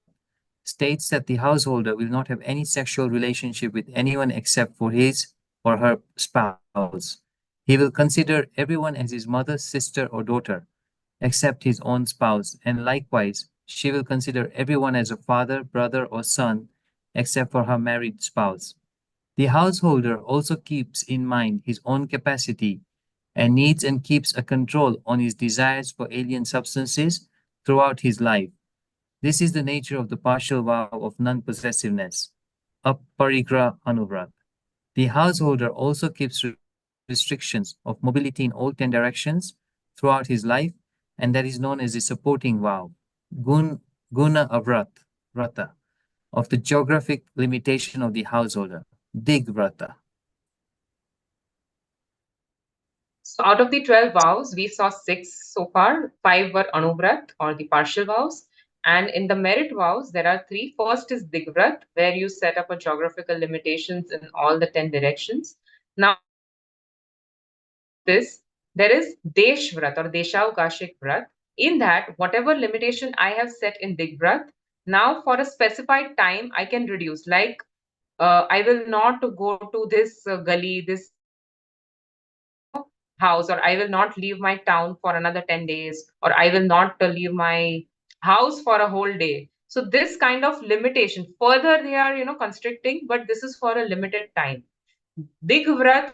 states that the householder will not have any sexual relationship with anyone except for his or her spouse. He will consider everyone as his mother, sister, or daughter, except his own spouse, and likewise, she will consider everyone as a father, brother, or son, except for her married spouse. The householder also keeps in mind his own capacity and needs and keeps a control on his desires for alien substances throughout his life. This is the nature of the partial vow of non-possessiveness, Aparigra Anuvrat. The householder also keeps restrictions of mobility in all 10 directions throughout his life, and that is known as the supporting vow, Guna Vrata, of the geographic limitation of the householder, Dig Vrata. So out of the 12 vows, we saw 6 so far. 5 were Anuvrat or the partial vows. And in the merit vows, there are 3. First is Digvrat, where you set up a geographical limitations in all the 10 directions. Now, this, there is Desh Vrat or Deshavkashik Vrat. In that, whatever limitation I have set in Dig Vrat, now for a specified time, I can reduce. Like, I will not go to this gully, this house, or I will not leave my town for another 10 days, or I will not leave my house for a whole day. So this kind of limitation, further they are, constricting, but this is for a limited time. Dig Vrat,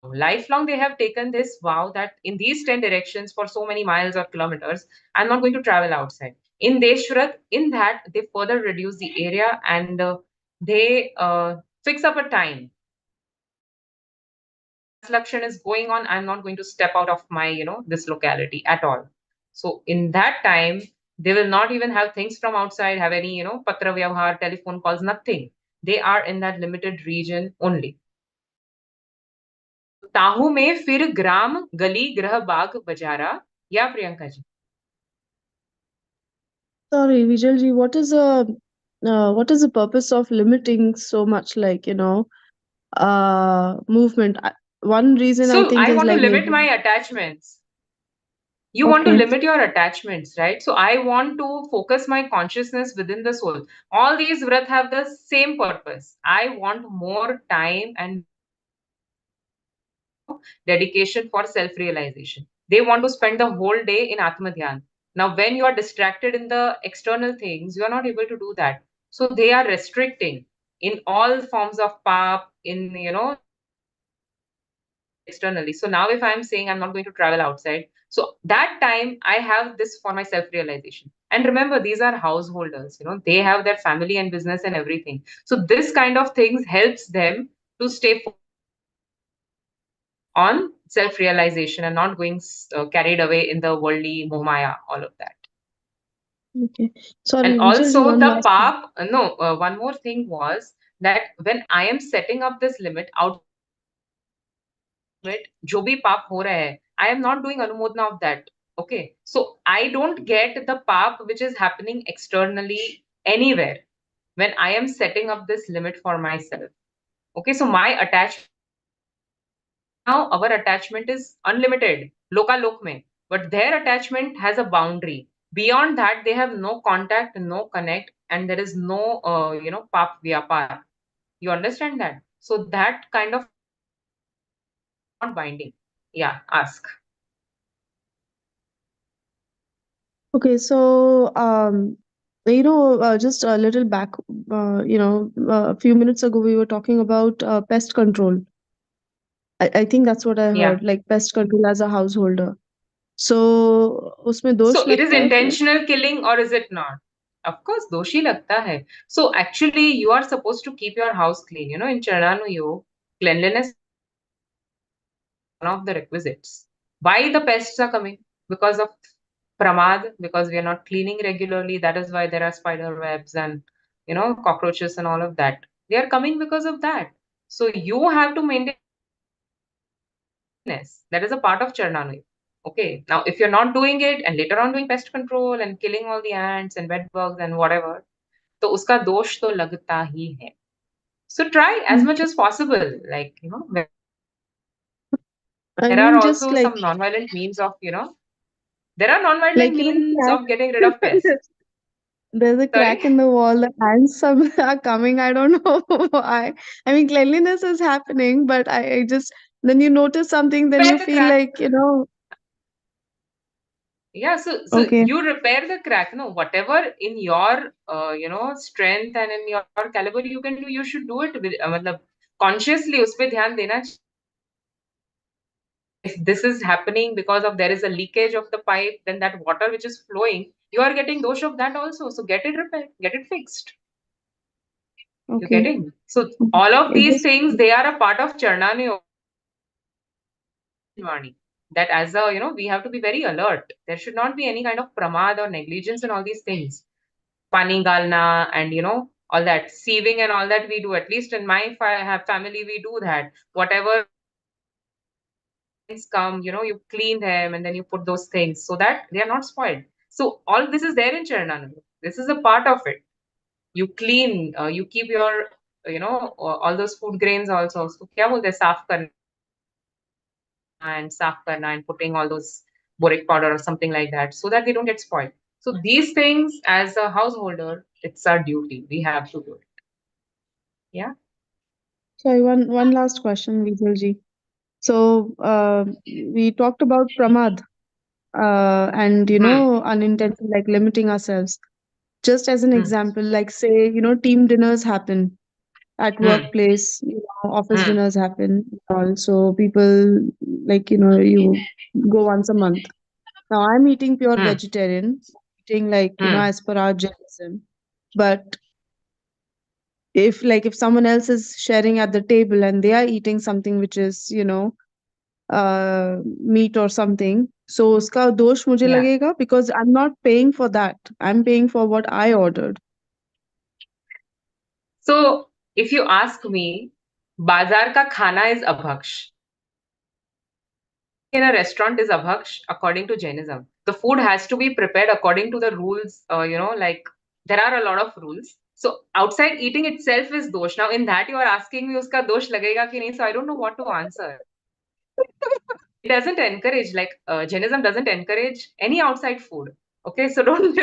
lifelong they have taken this vow that in these 10 directions for so many miles or kilometers, I'm not going to travel outside. In Deshvrat, in that they further reduce the area and they fix up a time. Lakshan is going on, I'm not going to step out of my, this locality at all. So in that time, they will not even have things from outside, have any, patra vyavhar, telephone calls, nothing. They are in that limited region only. ताहू में फिर ग्राम गली गृह बाग बजारा, या Priyanka ji? Sorry, Vijay ji, what is the purpose of limiting so much, like, movement? One reason I So think I is want to like limit maybe. my attachments. You want to Okay. limit your attachments, right? So I want to focus my consciousness within the soul. All these vrat have the same purpose. I want more time and dedication for self-realization. They want to spend the whole day in Atmadhyan. Now, when you are distracted in the external things, you are not able to do that. So they are restricting in all forms of pap, in, externally. So now if I'm saying I'm not going to travel outside, so that time I have this for my self-realization. And remember, these are householders, they have their family and business and everything. So this kind of things helps them to stay on self-realization and not going carried away in the worldly mohmaya, all of that. Okay. Sorry, And Vijay ji, also one the last thing. pap, no, one more thing was that when I am setting up this limit out जो भी पाप हो रहा है, I am not doing anumodana of that. Okay, so I don't get the pap which is happening externally anywhere when I am setting up this limit for myself. Okay, so my attachment now, our attachment is unlimited, loka lok mein, but their attachment has a boundary. Beyond that, they have no contact, no connect, and there is no, pap vyapar. You understand that? So that kind of not binding. Yeah, ask. Okay, so just a little back, a few minutes ago we were talking about pest control. I think that's what I Yeah. heard, like pest control as a householder. So उसमें दोष So it is लगता है फिर? intentional killing or is it not? Of course, doshi lagta hai. So actually, you are supposed to keep your house clean. In Charanu Yog, cleanliness is one of the requisites. Why the pests are coming? Because of pramad, because we are not cleaning regularly. That is why there are spider webs and cockroaches and all of that. They are coming because of that. So you have to maintain. That is a part of Charnanu. Okay. Now, if you're not doing it and later on doing pest control and killing all the ants and bed bugs and whatever, तो उसका दोष तो लगता ही है. So try as much as possible. Like, I there are mean, just also like some non-violent means of, there are non-violent the means crack. of getting rid of pests. There's a Sorry? crack in the wall. The ants are coming. I don't know why. I mean, cleanliness is happening, but I just then you notice something, then Repair you the feel crack. like Yeah, so okay, you repair the crack. No, whatever in your strength and in your caliber you can do, you should do it with मतलब consciously उस पे ध्यान देना चाहिए. If this is happening because of there is a leakage of the pipe, then that water which is flowing, you are getting dosh of that also. So get it repaired, get it fixed. You're okay. getting? So all of It these just things, they are a part of Charnani Vani. That as a, we have to be very alert. There should not be any kind of pramad or negligence in all these things. Pani galna and, all that sieving and all that we do. At least in my family, we do that. Whatever things come, you clean them and then you put those things so that they are not spoiled. So all this is there in Charnanu. This is a part of it. You clean, you keep your, all those food grains also. So क्या बोलते हैं, साफ करना. and saaf karna and putting all those boric powder or something like that so that they don't get spoiled. So these things, as a householder, it's our duty. We have to do it. Yeah. Sorry, one last question, Vijay. So we talked about pramad and unintentional, like limiting ourselves. Just as an Hmm. example, like say team dinners happen at Hmm. workplace, office Hmm. dinners happen. Also, people like you go once a month. Now I'm eating pure Hmm. vegetarian, eating like Hmm. as per our Jainism. But if someone else is sharing at the table and they are eating something which is meat or something, so uska dosh mujhe Yeah. lagega because I'm not paying for that. I'm paying for what I ordered. So if you ask me, bazaar ka khana is abhaksh. In a restaurant is abhaksh according to Jainism. The food has to be prepared according to the rules. Like there are a lot of rules. So outside eating itself is dosh. Now in that you are asking me uska dosh lagega ki nahi. So I don't know what to answer. It doesn't encourage, like Jainism doesn't encourage any outside food. Okay, so don't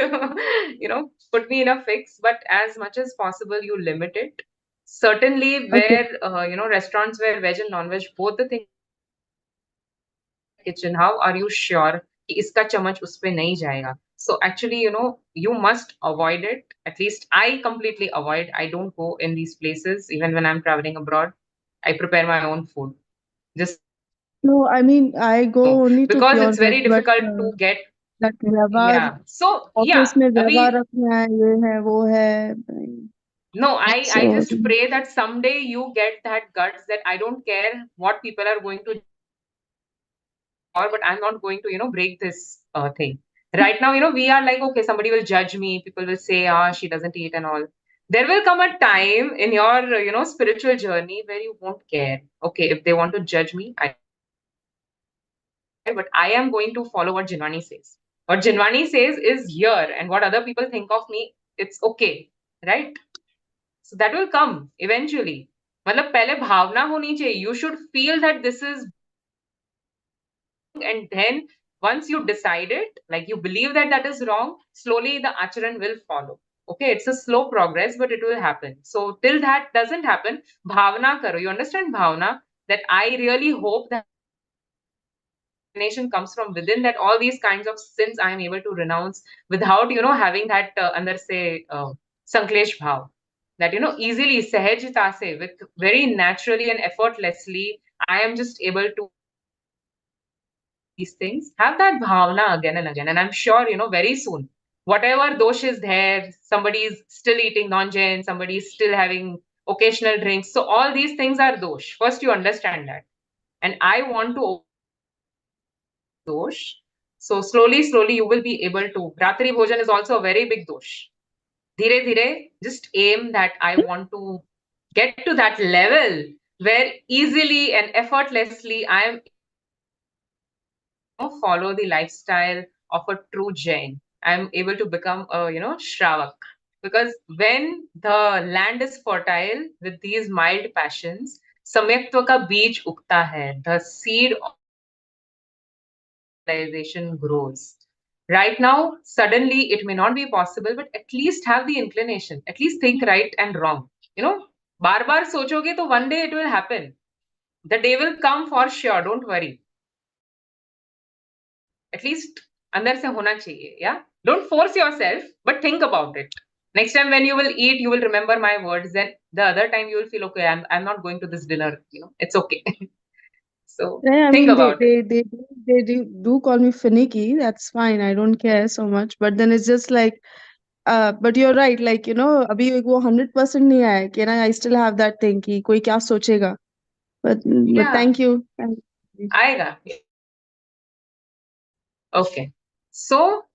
put me in a fix. But as much as possible, you limit it. Certainly, Okay. where restaurants where veg and non-veg both the things kitchen, how are you sure कि इसका चम्मच उस पे नहीं जाएगा? So actually, you must avoid it. At least I completely avoid. I don't go in these places even when I'm traveling abroad. I prepare my own food. Just No, I mean I go only to because pure it's veg, very but difficult to get. that व्यवहार Yeah. So office yeah, में abhi, व्यवहार रखना है, ये है वो है. no, I So just pray that someday you get that guts that I don't care what people are going to, but I'm not going to break this thing. Right now, we are like, okay, somebody will judge me. People will say, ah, she doesn't eat and all. There will come a time in your spiritual journey where you won't care. Okay, if they want to judge me, but I am going to follow what Jinwani says. What Jinwani says is here, and what other people think of me, it's okay, right? So that will come eventually. मतलब पहले भावना होनी चाहिए. You should feel that this is, and then once you decide it, like you believe that that is wrong, slowly the acharan will follow. Okay, it's a slow progress, but it will happen. So till that doesn't happen, bhavna karo. You understand bhavna? That I really hope that nation comes from within, that all these kinds of sins I am able to renounce without having that under say sanklesh bhav, that easily sahajita se, with very naturally and effortlessly I am just able to these things, have that bhavna again and again. And I'm sure very soon whatever dosh is there, somebody is still eating non-jain, somebody is still having occasional drinks, so all these things are dosh. First you understand that, and I want to dosh. So slowly, you will be able to. Ratri bhojan is also a very big dosh. Dhire dhire, just aim that I want to get to that level where easily and effortlessly I am follow the lifestyle of a true Jain. I'm able to become a Shravak. Because when the land is fertile with these mild passions, samyaktva ka beej ukta hai. The seed of realization grows. Right now, suddenly it may not be possible, but at least have the inclination. At least think right and wrong. Bar bar sochoge to one day it will happen. The day will come for sure. Don't worry. At least अंदर से होना चाहिए. Yeah, don't force yourself, but think about it. Next time when you will eat, you will remember my words. Then the other time you will feel okay. I'm not going to this dinner. It's okay. So yeah, I think mean about it. they do call me finicky. That's fine. I don't care so much. But then it's just like, but you're right. Like अभी वो 100% नहीं आया कि ना. I still have that thing कि कोई क्या सोचेगा. But Yeah, thank you. Thank you. आएगा. Okay. So,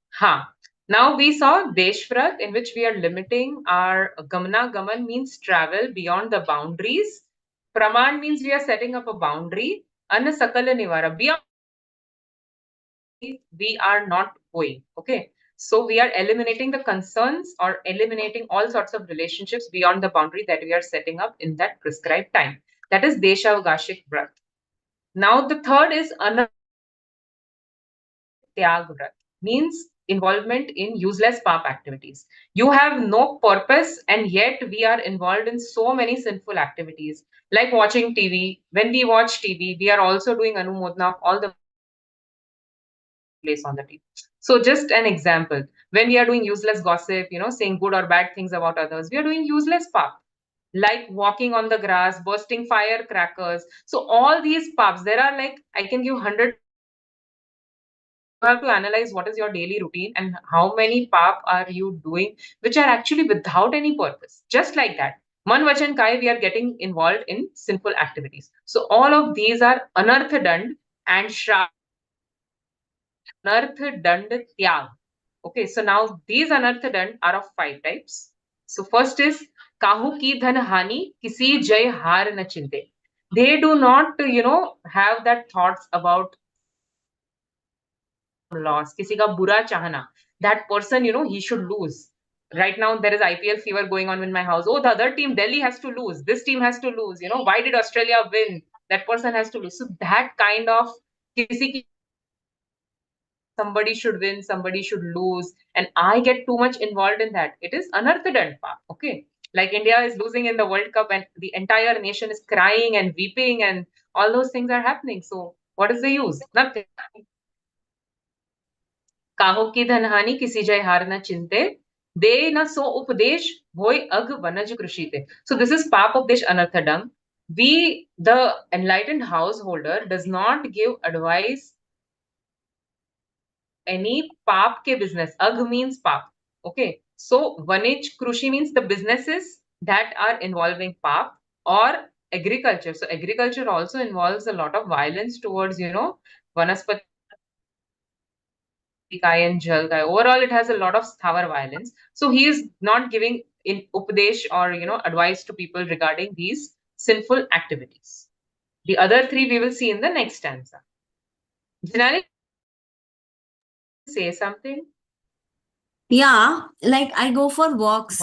now we saw Deshvrat, in which we are limiting our Gamana. Gaman means travel beyond the boundaries. Praman means we are setting up a boundary. Anna Sakala Nivara, beyond we are not going. Okay. So we are eliminating the concerns or eliminating all sorts of relationships beyond the boundary that we are setting up in that prescribed time. That is Deshavagashik Vrat. Now the third is Tyag Vrat, means involvement in useless pap activities. You have no purpose, and yet we are involved in so many sinful activities, like watching TV. When we watch TV, we are also doing anumodana of all the place on the TV. So just an example, when we are doing useless gossip, saying good or bad things about others, we are doing useless pap, like walking on the grass, bursting firecrackers. So all these paps, there are, like, I can give 100. You have to analyze what is your daily routine and how many pap are you doing, which are actually without any purpose. Just like that, man vachan kai, we are getting involved in sinful activities. So all of these are anarth dand and shra anarth dand tyag. Okay, so now these anarth dand are of 5 types. So first is kahu ki dhan hani, kisi jay har na chinte. They do not, have that thoughts about loss, किसी का बुरा चाहना. That person, he should lose. Right now, there is IPL fever going on in my house. Oh, the other team, Delhi, has to lose. This team has to lose. Why did Australia win? That person has to lose. So that kind of किसी की somebody should win, somebody should lose, and I get too much involved in that. It is anarthadand pa. Okay, like India is losing in the World Cup, and the entire nation is crying and weeping, and all those things are happening. So what is the use? Nothing. काहो की धनहानि किसी जय हार न चिंते दे न सो उपदेश भोय अग वनज कृषिते. So this is pap updesh anarthadam. We, the enlightened householder, does not give advice any pap ke business. Ag means pap. Okay, so vanij krushi means the businesses that are involving pap or agriculture. So agriculture also involves a lot of violence towards, vanaspati and Jalgai. Overall, it has a lot of sthavar violence. So he is not giving in upadesh or advice to people regarding these sinful activities. The other 3 we will see in the next stanza. Janani, say something. Yeah, like I go for walks.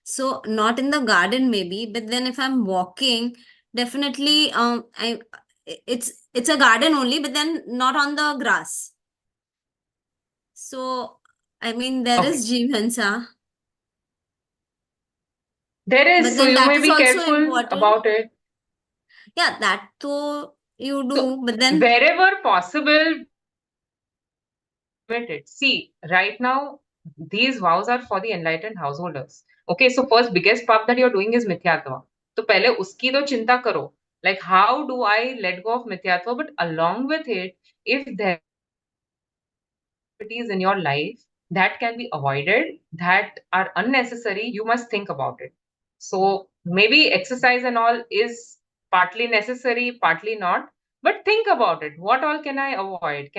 So not in the garden maybe, but then if I'm walking, definitely it's a garden only, but then not on the grass. So I mean there Okay. is Jeevansa. There But is, so then you that may is be also careful important. about it. Yeah, that too you do, So but then wherever possible, it. See, right now, these vows are for the enlightened householders. Okay, so first biggest path that you're doing is mithyatva. तो पहले उसकी तो चिंता करो. Like, how do I let go of mithyatva? But along with it, if there are activities in your life that can be avoided, that are unnecessary, you must think about it. So maybe exercise and all is partly necessary, partly not. But think about it. What all can I avoid?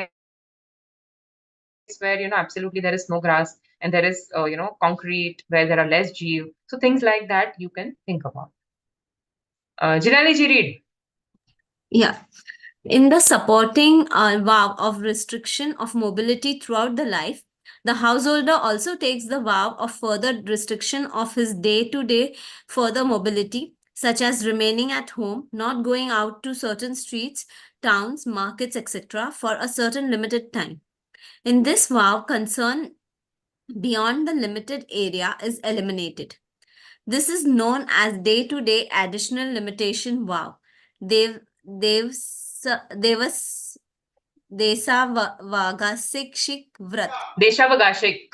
Where absolutely there is no grass and there is concrete, where there are less jeev, so things like that you can think about. Jinali ji, read. yeah. In the supporting vow of restriction of mobility throughout the life, the householder also takes the vow of further restriction of his day-to-day further mobility, such as remaining at home, not going out to certain streets, towns, markets, etc., for a certain limited time. In this vow, concern beyond the limited area is eliminated. This is known as day-to-day additional limitation vow. Desavagasik Vrat. Deshavagashik.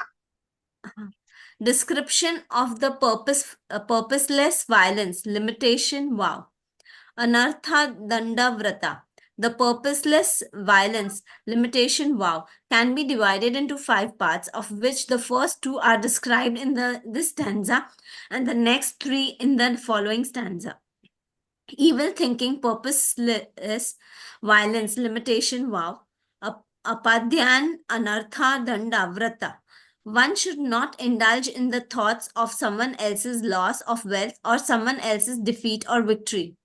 Description of the purposeless violence limitation vow. Anartha Danda Vrata. The purposeless violence limitation vow can be divided into 5 parts, of which the first 2 are described in this stanza and the next 3 in the following stanza. Evil thinking, purposeless violence limitation vow. Apadhyan Anartha Danda Vrata. One should not indulge in the thoughts of someone else's loss of wealth or someone else's defeat or victory.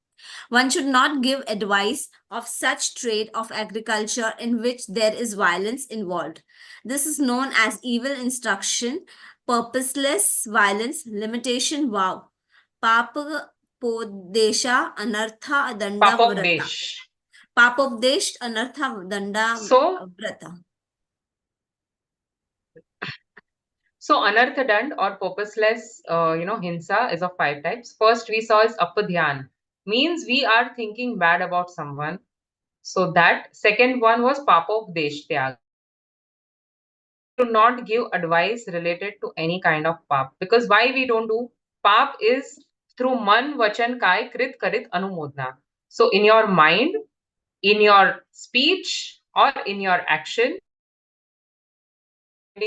One should not give advice of such trade of agriculture in which there is violence involved. This is known as evil instruction, purposeless violence, limitation vow. Papa podesha anartha danda vrata. Papopdesh. Papopdesh, Anartha, Danda, Vrata. So anartha dand or purposeless, hinsa is of 5 types. First we saw is apadhyan, means we are thinking bad about someone. So that second one was papopdesh tyag. To not give advice related to any kind of pap. Because why we don't do pap is through man, vachan, kai, krit, karit, anumodna. So in your mind, in your speech, or in your action,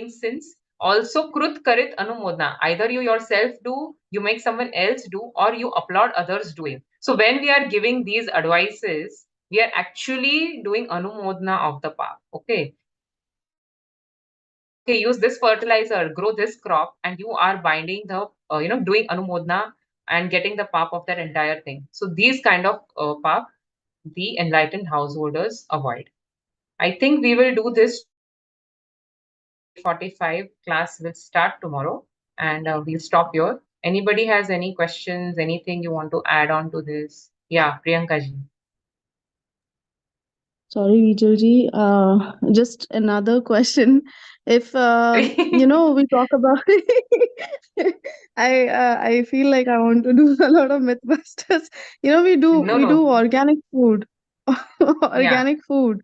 since also krut karit anumodna. Either you yourself do, you make someone else do, or you applaud others doing. So when we are giving these advices, we are actually doing anumodna of the pap. Okay, use this fertilizer, grow this crop, and you are binding the, doing anumodna and getting the pap of that entire thing. So these kind of pap, the enlightened householders avoid. I think we will do this 45 class will start tomorrow, and we'll stop here. Anybody has any questions, anything you want to add on to this? Yeah, Priyanka ji. Sorry, Vijay ji. Just another question. If we talk about, I feel like I want to do a lot of mythbusters. We do No. organic food, Yeah. organic food.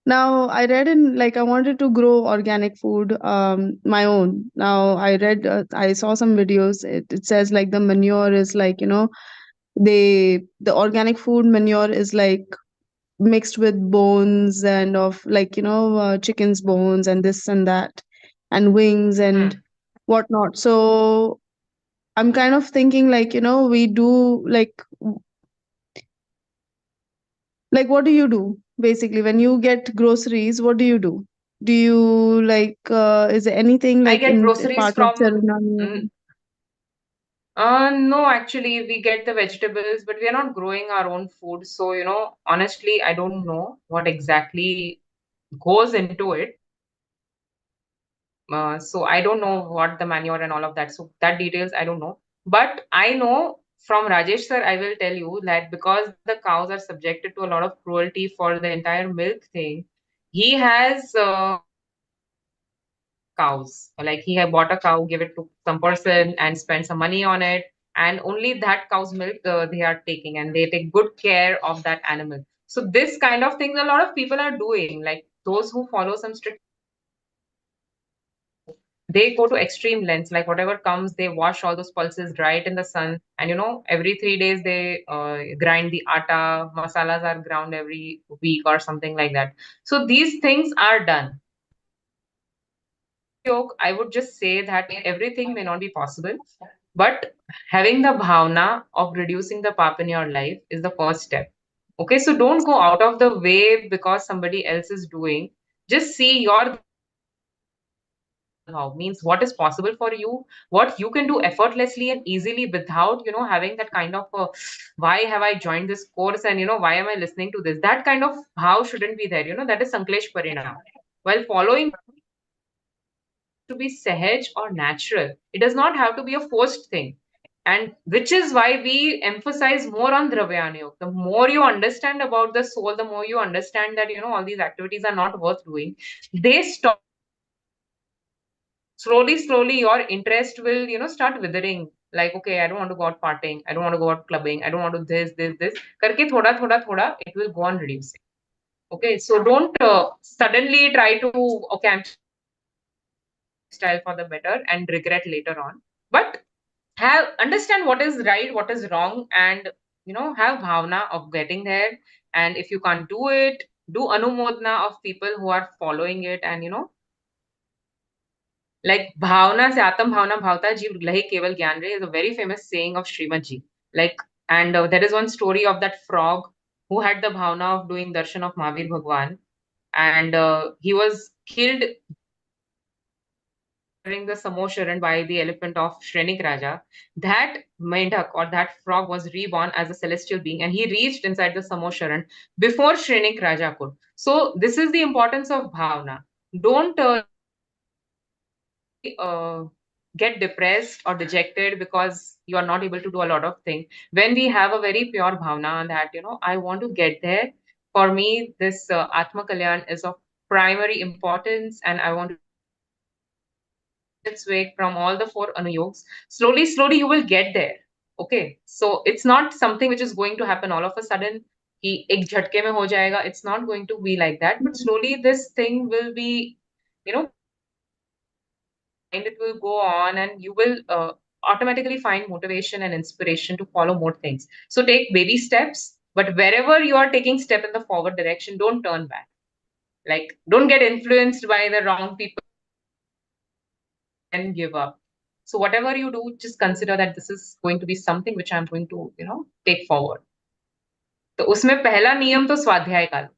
Now I read in like I wanted to grow organic food, my own. Now I saw some videos. It says like the manure is like the organic food manure is like mixed with bones and of like chicken's bones and this and that and wings and whatnot. So I'm kind of thinking like we do like what do you do basically when you get groceries? What do you do? Do you like is there anything I like get in groceries part of from ceremony? no, actually we get the vegetables, but we are not growing our own food. So, honestly, I don't know what exactly goes into it. So I don't know what the manure and all of that. So that details I don't know. But I know from Rajesh sir, I will tell you that because the cows are subjected to a lot of cruelty for the entire milk thing, he has cows. Like he had bought a cow, give it to some person, and spend some money on it, and only that cow's milk they are taking, and they take good care of that animal. So this kind of things a lot of people are doing. Like those who follow some strict, they go to extreme lengths. Like whatever comes, they wash all those pulses, dry it in the sun, and every 3 days they grind the atta. Masalas are ground every week or something like that. So these things are done. I would just say that everything may not be possible, but having the bhavna of reducing the pap in your life is the first step. Okay, so don't go out of the way because somebody else is doing. Just see your how means what is possible for you, what you can do effortlessly and easily without having that kind of why have I joined this course, and why am I listening to this. That kind of how shouldn't be there. That is Sanklesh Parinam. While following to be sahaj or natural. It does not have to be a forced thing. And which is why we emphasize more on Dravyana. The more you understand about the soul, the more you understand that, all these activities are not worth doing. They stop. Slowly, your interest will, start withering. Like, okay, I don't want to go out partying. I don't want to go out clubbing. I don't want to this. Karke thoda, it will go on reducing. Okay, so don't suddenly try to, okay, I'm style for the better and regret later on. But have understand what is right, what is wrong, and have bhavna of getting there. And if you can't do it, do anumodna of people who are following it, and like bhavna se atam bhavna bhavta jeev lahi keval gyan re is a very famous saying of Srimad ji. Like, and there is one story of that frog who had the bhavna of doing darshan of Mahavir Bhagwan, and he was killed during the Samosharan by the elephant of Shrenik Raja. That Mendak or that frog was reborn as a celestial being, and he reached inside the Samosharan before Shrenik Raja could. So this is the importance of bhavna. Don't uh, get depressed or dejected because you are not able to do a lot of things. When we have a very pure bhavna that I want to get there, for me, this Atma Kalyan is of primary importance, and I want to its way from all the four anuyogs. Slowly, slowly, you will get there. Okay, so it's not something which is going to happen all of a sudden. कि एक झटके में हो जाएगा. It's not going to be like that. But slowly, this thing will be, you know, and it will go on, and you will automatically find motivation and inspiration to follow more things. So take baby steps, but wherever you are taking step in the forward direction, don't turn back. Like, don't get influenced by the wrong people and give up. So whatever you do, just consider that this is going to be something which I'm going to, take forward. तो उसमें पहला नियम तो स्वाध्याय का.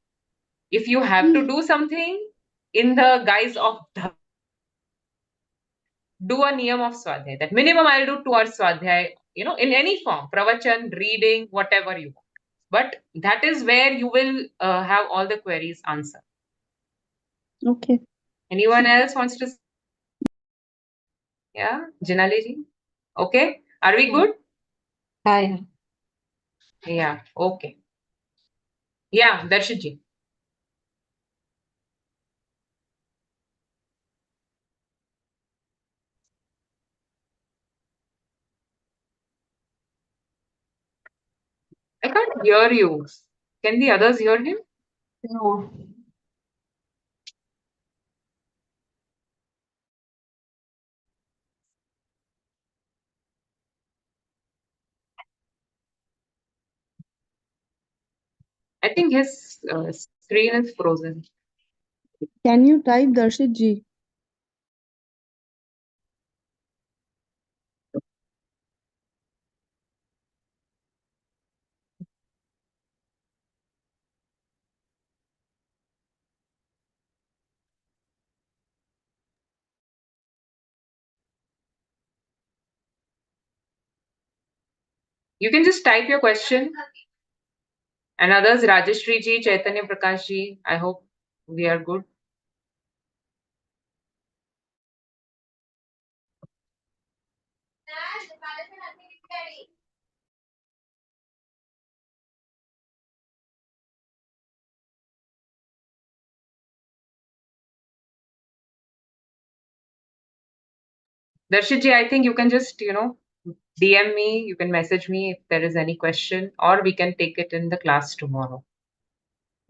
If you have to do something in the guise of do a niyam of swadhyay. That minimum I'll do 2 hours swadhyay, in any form, pravachan, reading, whatever you want. But that is where you will have all the queries answered. Okay. Anyone else wants to? Yeah, Jinali ji. Okay, are we good? Hi. Yeah, okay. Yeah, Darshit ji. I can't hear you. Can the others hear him? No. I think his screen is frozen. Can you type Darshit ji? You can just type your question. And others, Rajeshri ji, Chaitanya Prakash ji, I hope we are good. Darshit ji, I think you can just, DM me, you can message me if there is any question, or we can take it in the class tomorrow.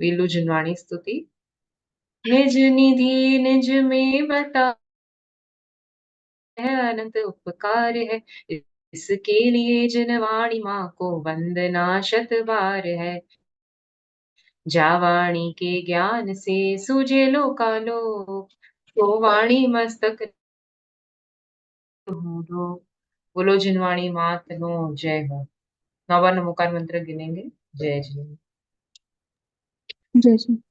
We'll do Jinwani Stuti. निज निधि निज में बता है अनंत उपकार है इसके लिए जनवाणी माँ को वंदना शत बार है जावाणी के ज्ञान से सूझे लोकालोक तो वाणी मस्तक ढूंढो बोलो जिनवाणी मात नो जय हो. नौवा नमोकार मंत्र गिनेंगे. जय जय. जय जी.